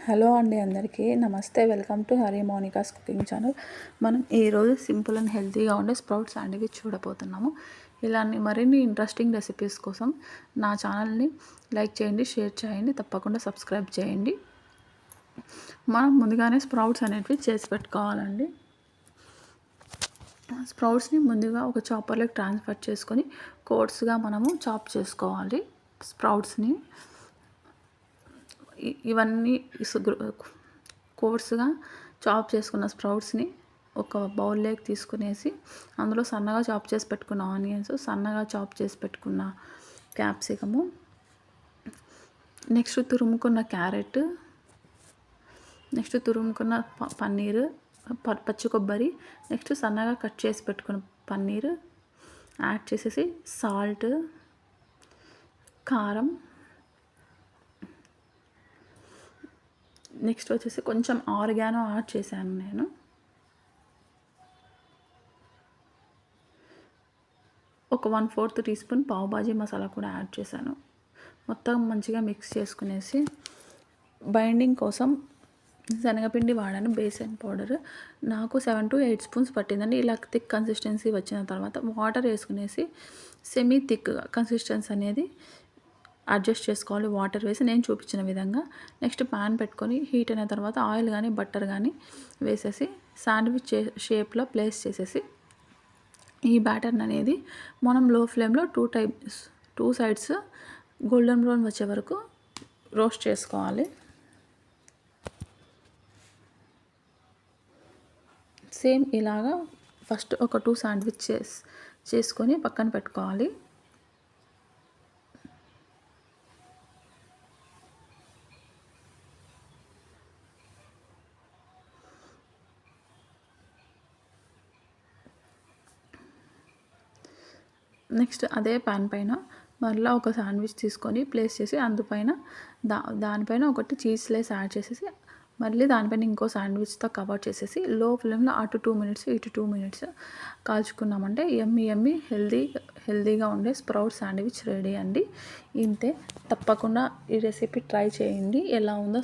Hello అండి, అందరికీ నమస్తే. Welcome to Hari Monica's cooking channel. మనం ఈరోజు సింపుల్ అండ్ హెల్తీగా ఉండే స్ప్రౌట్ శాండ్విచ్ చూడబోతున్నాము. ఇలాంటి మరిన్ని ఇంట్రెస్టింగ్ రెసిపీస్ కోసం నా ఛానల్ని లైక్ చేయండి, షేర్ చేయండి, తప్పకుండా సబ్స్క్రైబ్ చేయండి. మనం ముందుగానే స్ప్రౌట్స్ అనేటివి చేసి పెట్టుకోవాలండి. స్ప్రౌట్స్ని ముందుగా ఒక చాపర్లోకి ట్రాన్స్ఫర్ చేసుకొని కోర్స్గా మనము చాప్ చేసుకోవాలి. స్ప్రౌట్స్ని ఇవన్నీ కోర్స్గా చాప్ చేసుకున్న స్ప్రౌట్స్ని ఒక బౌల్లోకి తీసుకునేసి అందులో సన్నగా చాప్ చేసి పెట్టుకున్న ఆనియన్స్, సన్నగా చాప్ చేసి పెట్టుకున్న క్యాప్సికము, నెక్స్ట్ తురుముకున్న క్యారెట్, నెక్స్ట్ తురుముకున్న పన్నీరు, పచ్చి కొబ్బరి, నెక్స్ట్ సన్నగా కట్ చేసి పెట్టుకున్న పన్నీరు యాడ్ చేసేసి సాల్ట్, కారం, నెక్స్ట్ వచ్చేసి కొంచెం ఆరిగానో యాడ్ చేశాను నేను. ఒక 1/4 టీ స్పూన్ పావుబాజీ మసాలా కూడా యాడ్ చేశాను. మొత్తం మంచిగా మిక్స్ చేసుకునేసి బైండింగ్ కోసం శనగపిండి వాడాను, బేసన్ పౌడర్. నాకు 7 to 8 స్పూన్స్ పట్టిందండి. ఇలా థిక్ కన్సిస్టెన్సీ వచ్చిన తర్వాత వాటర్ వేసుకునేసి సెమీ థిక్ కన్సిస్టెన్సీ అనేది అడ్జస్ట్ చేసుకోవాలి వాటర్ వేసి, నేను చూపించిన విధంగా. నెక్స్ట్ ప్యాన్ పెట్టుకొని హీట్ అయిన తర్వాత ఆయిల్ కానీ బటర్ కానీ వేసేసి శాండ్విచ్ షేప్లో ప్లేస్ చేసేసి ఈ బ్యాటర్ని అనేది మనం లో ఫ్లేమ్లో 2 సైడ్స్ గోల్డెన్ బ్రౌన్ వచ్చే వరకు రోస్ట్ చేసుకోవాలి. సేమ్ ఇలాగా ఫస్ట్ ఒక 2 శాండ్విచ్ చేసుకొని పక్కన పెట్టుకోవాలి. నెక్స్ట్ అదే ప్యాన్ పైన మరలా ఒక శాండ్విచ్ తీసుకొని ప్లేస్ చేసి అందుపైన దానిపైన ఒకటి చీజ్ స్లైస్ యాడ్ చేసేసి మళ్ళీ దానిపైన ఇంకో శాండ్విచ్తో కవర్ చేసేసి లో ఫ్లేమ్లో అటు 2 మినిట్స్ ఇటు 2 మినిట్స్ కాల్చుకున్నామంటే యమ్మీ హెల్దీగా ఉండే స్ప్రౌట్ శాండ్విచ్ రెడీ అండి. ఇంతే. తప్పకుండా ఈ రెసిపీ ట్రై చేయండి. ఎలా ఉందో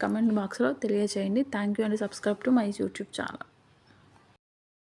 కమెంట్ బాక్స్లో తెలియజేయండి. థ్యాంక్ యూ అండి. Subscribe to my YouTube channel.